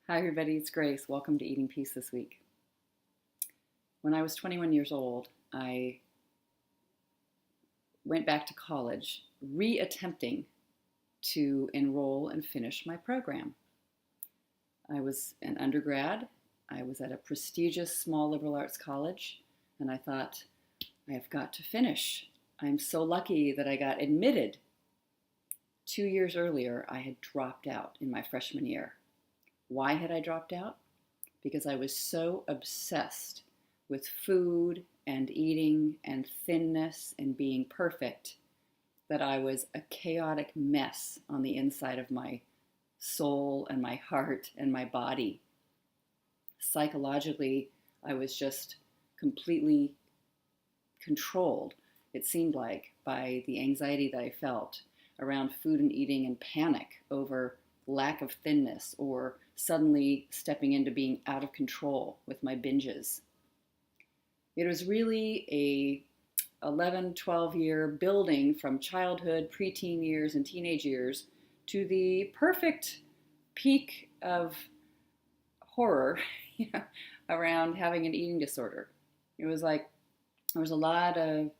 Hi everybody, it's Grace. Welcome to Eating Peace this week. When I was 21 years old, I went back to college, reattempting to enroll and finish my program. I was an undergrad. I was at a prestigious small liberal arts college, and I thought, I've got to finish. I'm so lucky that I got admitted. 2 years earlier, I had dropped out in my freshman year. Why had I dropped out? Because I was so obsessed with food and eating and thinness and being perfect that I was a chaotic mess on the inside of my soul and my heart and my body. Psychologically, I was just completely controlled, it seemed like, by the anxiety that I felt around food and eating and panic over lack of thinness or suddenly stepping into being out of control with my binges. It was really a 11, 12-year building from childhood, preteen years, and teenage years to the perfect peak of horror around having an eating disorder. It was like there was a lot of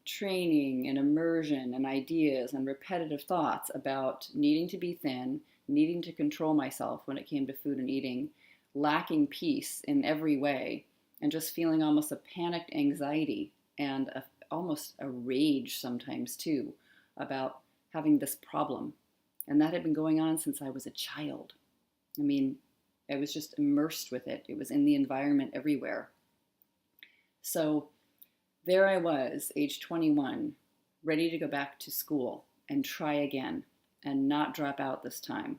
training and immersion and ideas and repetitive thoughts about needing to be thin, needing to control myself when it came to food and eating, lacking peace in every way, and just feeling almost a panicked anxiety and almost a rage sometimes too about having this problem. And that had been going on since I was a child. I mean, I was just immersed with it. It was in the environment everywhere. So there I was, age 21, ready to go back to school and try again and not drop out this time.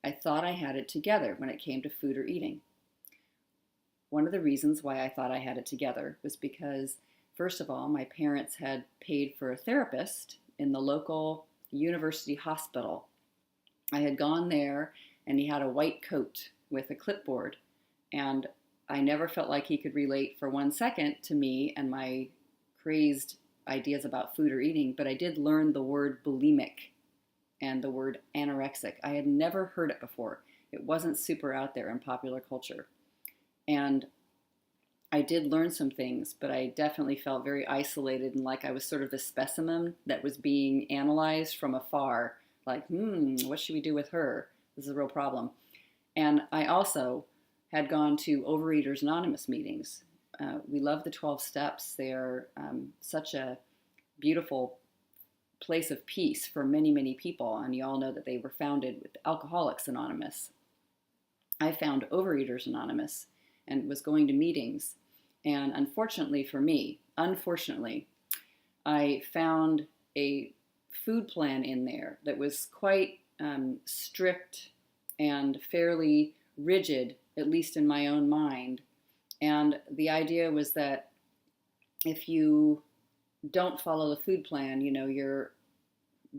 I thought I had it together when it came to food or eating. One of the reasons why I thought I had it together was because, first of all, my parents had paid for a therapist in the local university hospital. I had gone there and he had a white coat with a clipboard, and I never felt like he could relate for 1 second to me and my crazed ideas about food or eating, but I did learn the word bulimic and the word anorexic. I had never heard it before. It wasn't super out there in popular culture. And I did learn some things, but I definitely felt very isolated and like I was sort of the specimen that was being analyzed from afar. Like, what should we do with her? This is a real problem. And I also had gone to Overeaters Anonymous meetings. We love the 12 steps. They are such a beautiful place of peace for many, many people. And you all know that they were founded with Alcoholics Anonymous. I found Overeaters Anonymous and was going to meetings. And unfortunately for me, I found a food plan in there that was quite strict and fairly rigid, at least in my own mind. And the idea was that if you don't follow the food plan, you're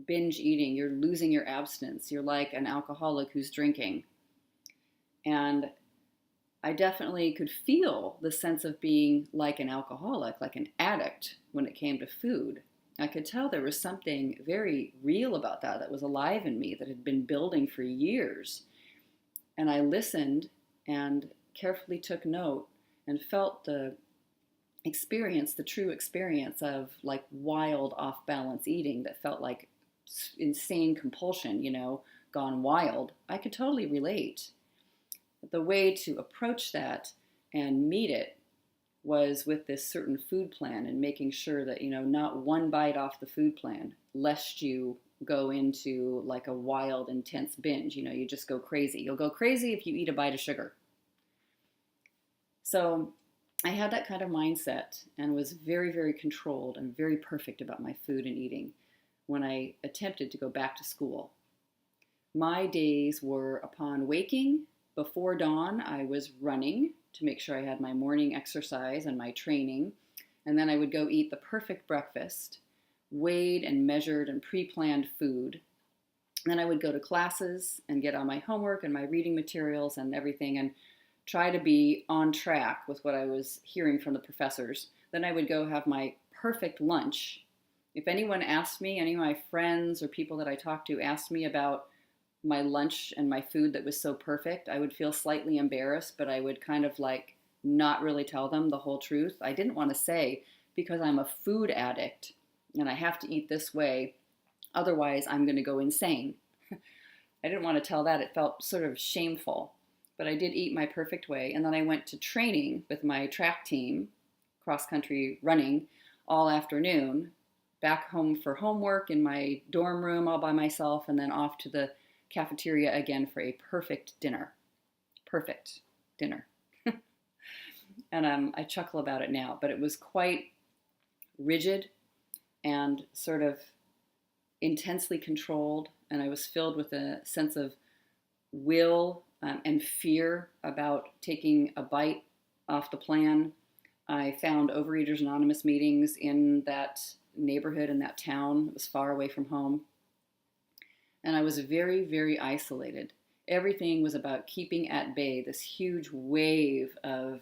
binge eating, you're losing your abstinence. You're like an alcoholic who's drinking. And I definitely could feel the sense of being like an alcoholic, like an addict when it came to food. I could tell there was something very real about that was alive in me that had been building for years. And I listened and carefully took note and felt the true experience of like wild off-balance eating that felt like insane compulsion, gone wild. I could totally relate. The way to approach that and meet it was with this certain food plan and making sure that, not one bite off the food plan, lest you go into like a wild, intense binge. You just go crazy. You'll go crazy if you eat a bite of sugar. So I had that kind of mindset and was very, very controlled and very perfect about my food and eating when I attempted to go back to school. My days were upon waking. Before dawn, I was running to make sure I had my morning exercise and my training. And then I would go eat the perfect breakfast, weighed and measured and pre-planned food. And then I would go to classes and get on my homework and my reading materials and everything and try to be on track with what I was hearing from the professors. Then I would go have my perfect lunch. If anyone asked me, any of my friends or people that I talked to asked me about my lunch and my food that was so perfect, I would feel slightly embarrassed, but I would kind of like not really tell them the whole truth. I didn't want to say, because I'm a food addict and I have to eat this way, otherwise I'm going to go insane. I didn't want to tell that. It felt sort of shameful, but I did eat my perfect way. And then I went to training with my track team, cross country running, all afternoon, back home for homework in my dorm room all by myself, and then off to the cafeteria again for a perfect dinner. Perfect dinner. And I chuckle about it now, but it was quite rigid and sort of intensely controlled, and I was filled with a sense of will and fear about taking a bite off the plan. I found Overeaters Anonymous meetings in that neighborhood, in that town. It was far away from home. And I was very, very isolated. Everything was about keeping at bay this huge wave of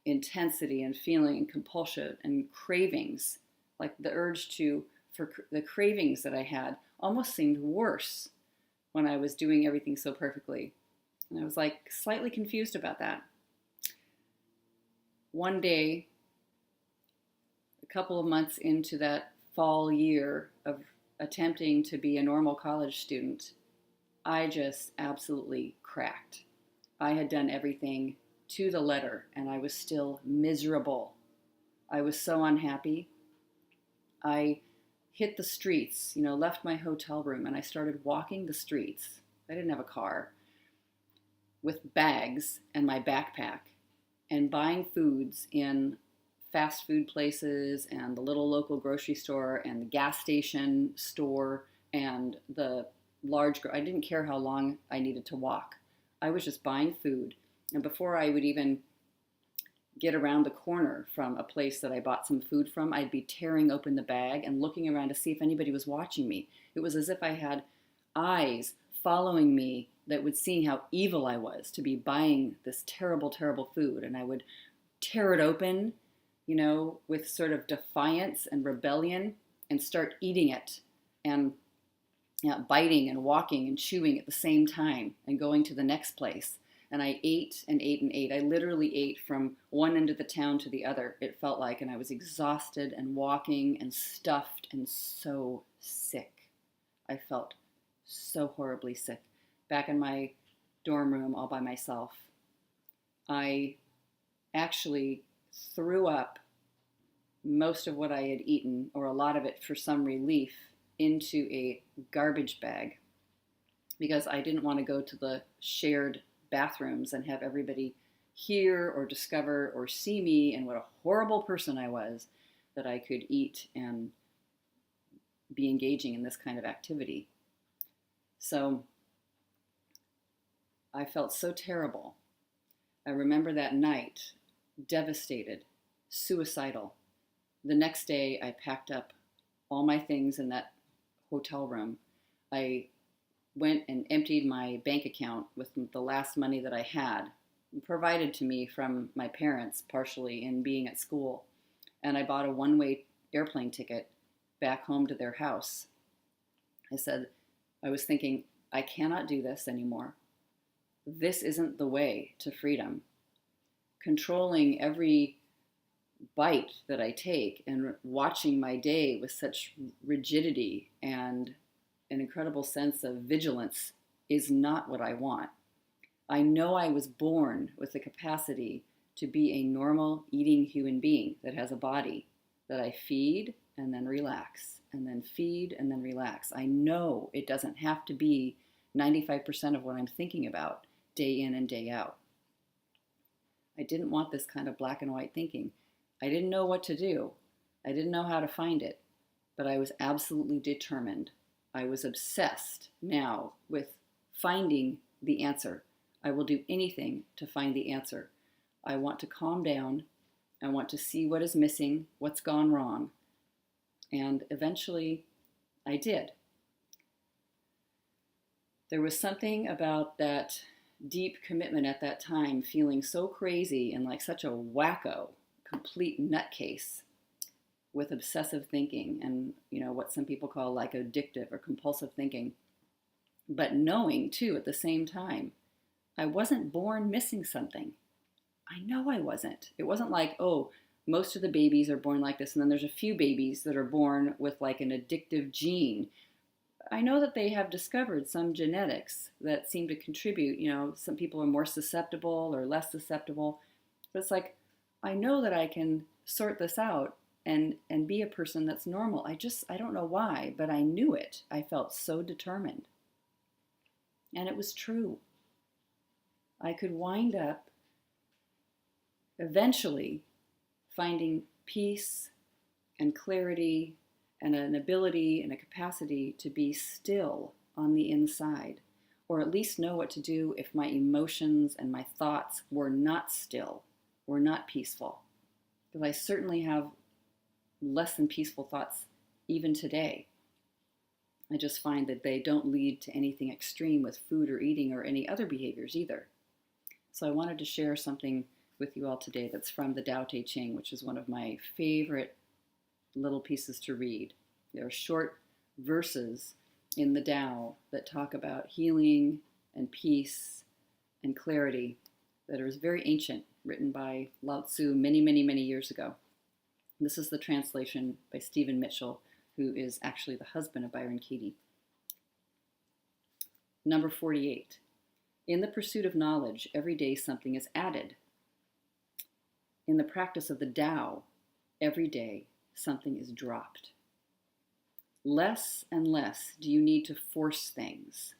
intensity and feeling and compulsion and cravings. Like the urge for the cravings that I had almost seemed worse when I was doing everything so perfectly. And I was like slightly confused about that. One day, a couple of months into that fall year of attempting to be a normal college student, I just absolutely cracked. I had done everything to the letter, and I was still miserable. I was so unhappy. I hit the streets, left my hotel room, and I started walking the streets. I didn't have a car, with bags and my backpack, and buying foods in fast food places and the little local grocery store and the gas station store and the I didn't care how long I needed to walk. I was just buying food. And before I would even get around the corner from a place that I bought some food from, I'd be tearing open the bag and looking around to see if anybody was watching me. It was as if I had eyes following me that would see how evil I was to be buying this terrible, terrible food. And I would tear it open, with sort of defiance and rebellion, and start eating it and biting and walking and chewing at the same time and going to the next place. And I ate and ate and ate. I literally ate from one end of the town to the other, it felt like, and I was exhausted and walking and stuffed and so sick. I felt so horribly sick. Back in my dorm room all by myself, I actually threw up most of what I had eaten, or a lot of it for some relief, into a garbage bag because I didn't want to go to the shared bathrooms and have everybody hear or discover or see me and what a horrible person I was that I could eat and be engaging in this kind of activity. So I felt so terrible. I remember that night, devastated, suicidal. The next day, I packed up all my things in that hotel room. I went and emptied my bank account with the last money that I had, provided to me from my parents, partially in being at school. And I bought a one-way airplane ticket back home to their house. I was thinking, I cannot do this anymore. This isn't the way to freedom. Controlling every bite that I take and watching my day with such rigidity and an incredible sense of vigilance is not what I want. I know I was born with the capacity to be a normal eating human being that has a body that I feed and then relax, and then feed and then relax. I know it doesn't have to be 95% of what I'm thinking about day in and day out. I didn't want this kind of black and white thinking. I didn't know what to do. I didn't know how to find it, but I was absolutely determined. I was obsessed now with finding the answer. I will do anything to find the answer. I want to calm down. I want to see what is missing, what's gone wrong. And eventually, I did. There was something about that deep commitment at that time, feeling so crazy and like such a wacko, complete nutcase with obsessive thinking and, what some people call like addictive or compulsive thinking, but knowing too at the same time, I wasn't born missing something. I know I wasn't. It wasn't like, oh, most of the babies are born like this, and then there's a few babies that are born with like an addictive gene. I know that they have discovered some genetics that seem to contribute. Some people are more susceptible or less susceptible. But it's like, I know that I can sort this out and be a person that's normal. I don't know why, but I knew it. I felt so determined. And it was true. I could wind up eventually finding peace and clarity and an ability and a capacity to be still on the inside, or at least know what to do if my emotions and my thoughts were not still, were not peaceful. Because I certainly have less than peaceful thoughts even today. I just find that they don't lead to anything extreme with food or eating or any other behaviors either. So I wanted to share something with you all today that's from the Tao Te Ching, which is one of my favorite little pieces to read. There are short verses in the Tao that talk about healing and peace and clarity that are very ancient, written by Lao Tzu many, many, many years ago. This is the translation by Stephen Mitchell, who is actually the husband of Byron Katie. Number 48. In the pursuit of knowledge, every day something is added. In the practice of the Tao, every day something is dropped. Less and less do you need to force things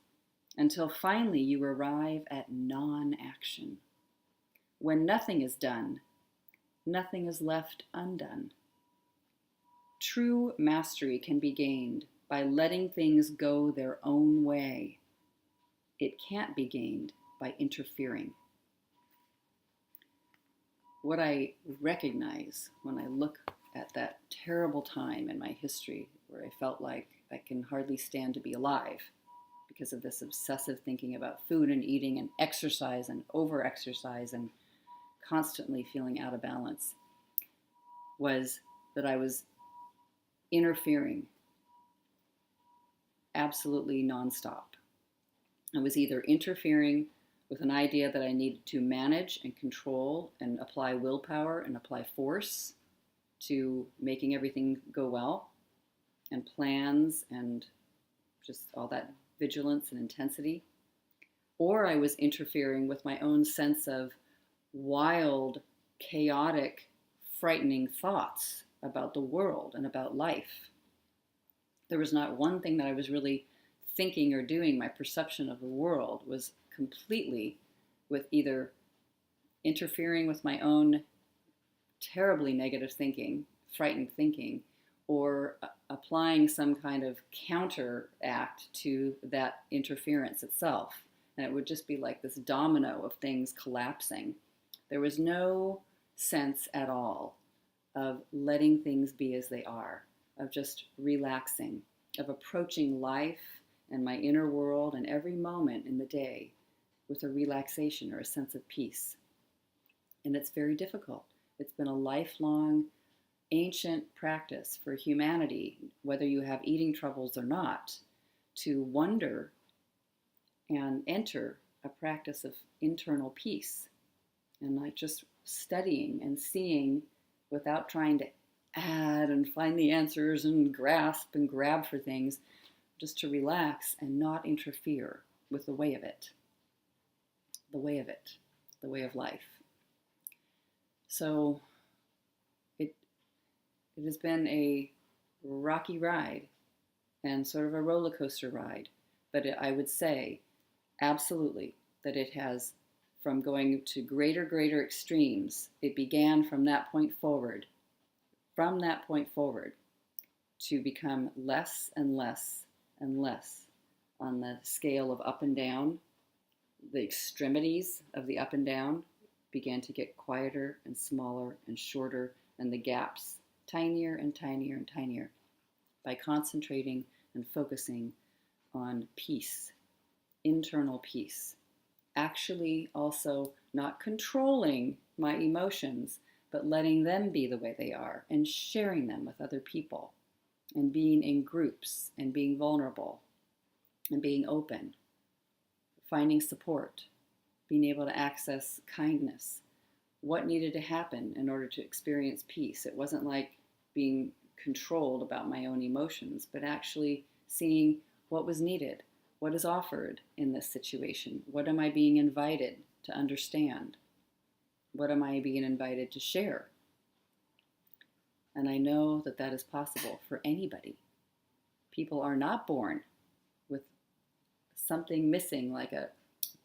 until finally you arrive at non-action. When nothing is done, nothing is left undone. True mastery can be gained by letting things go their own way. It can't be gained by interfering. What I recognize when I look at that terrible time in my history where I felt like I can hardly stand to be alive because of this obsessive thinking about food and eating and exercise and over-exercise and constantly feeling out of balance, was that I was interfering absolutely nonstop. I was either interfering with an idea that I needed to manage and control and apply willpower and apply force to making everything go well, and plans and just all that vigilance and intensity. Or I was interfering with my own sense of wild, chaotic, frightening thoughts about the world and about life. There was not one thing that I was really thinking or doing. My perception of the world was completely with either interfering with my own terribly negative thinking, frightened thinking, or applying some kind of counteract to that interference itself. And it would just be like this domino of things collapsing. There was no sense at all of letting things be as they are, of just relaxing, of approaching life and my inner world and every moment in the day with a relaxation or a sense of peace. And it's very difficult. It's been a lifelong, ancient practice for humanity, whether you have eating troubles or not, to wonder and enter a practice of internal peace. And like just studying and seeing without trying to add and find the answers and grasp and grab for things, just to relax and not interfere with the way of it, the way of it, the way of life. So it has been a rocky ride and sort of a roller coaster ride, but I would say absolutely that it has, from going to greater extremes, it began from that point forward, to become less and less and less on the scale of up and down. The extremities of the up and down began to get quieter and smaller and shorter, and the gaps tinier and tinier and tinier, by concentrating and focusing on peace, internal peace. Actually also not controlling my emotions, but letting them be the way they are and sharing them with other people and being in groups and being vulnerable and being open finding support, being able to access kindness, what needed to happen in order to experience peace. It wasn't like being controlled about my own emotions, but actually seeing what was needed, what is offered in this situation, what am I being invited to understand, what am I being invited to share. And I know that that is possible for anybody. People are not born with something missing, like a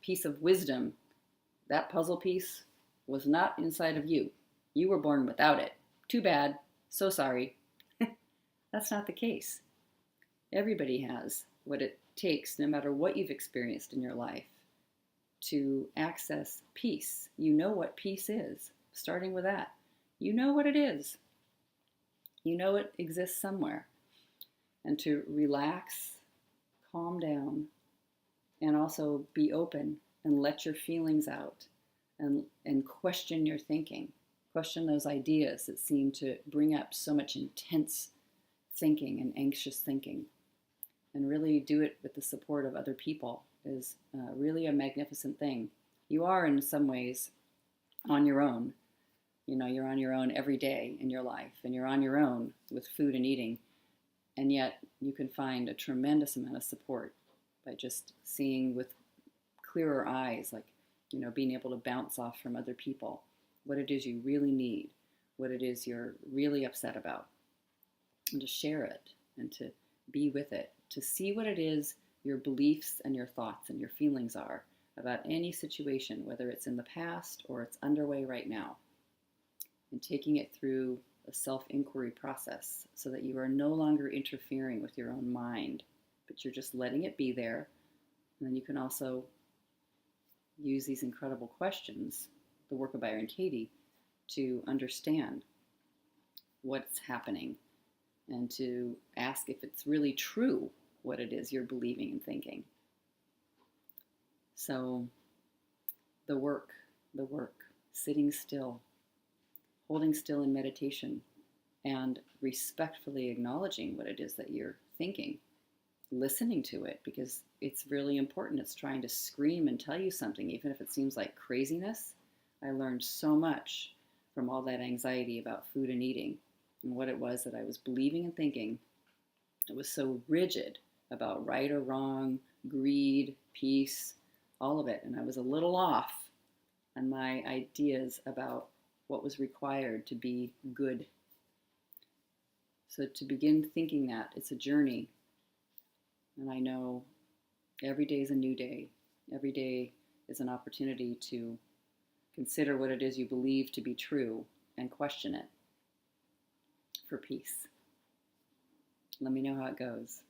piece of wisdom. That puzzle piece was not inside of you. You were born without it. Too bad. So sorry. That's not the case. Everybody has what it takes, no matter what you've experienced in your life, to access peace. You know what peace is, starting with that. You know what it is. You know it exists somewhere. And to relax, calm down, and also be open and let your feelings out and question your thinking. Question those ideas that seem to bring up so much intense thinking and anxious thinking. And really do it with the support of other people is really a magnificent thing. You are in some ways on your own. You know, you're on your own every day in your life, and you're on your own with food and eating. And yet you can find a tremendous amount of support by just seeing with clearer eyes, like, you know, being able to bounce off from other people what it is you really need, what it is you're really upset about, and to share it and to be with it, to see what it is your beliefs and your thoughts and your feelings are about any situation, whether it's in the past or it's underway right now, and taking it through a self-inquiry process so that you are no longer interfering with your own mind, but you're just letting it be there. And then you can also use these incredible questions, the work of Byron Katie, to understand what's happening and to ask if it's really true what it is you're believing and thinking. So the work, sitting still, holding still in meditation, and respectfully acknowledging what it is that you're thinking, listening to it, because it's really important. It's trying to scream and tell you something, even if it seems like craziness. I learned so much from all that anxiety about food and eating and what it was that I was believing and thinking. It was so rigid about right or wrong, greed, peace, all of it. And I was a little off on my ideas about what was required to be good. So to begin thinking that, it's a journey. And I know every day is a new day. Every day is an opportunity to consider what it is you believe to be true and question it for peace. Let me know how it goes.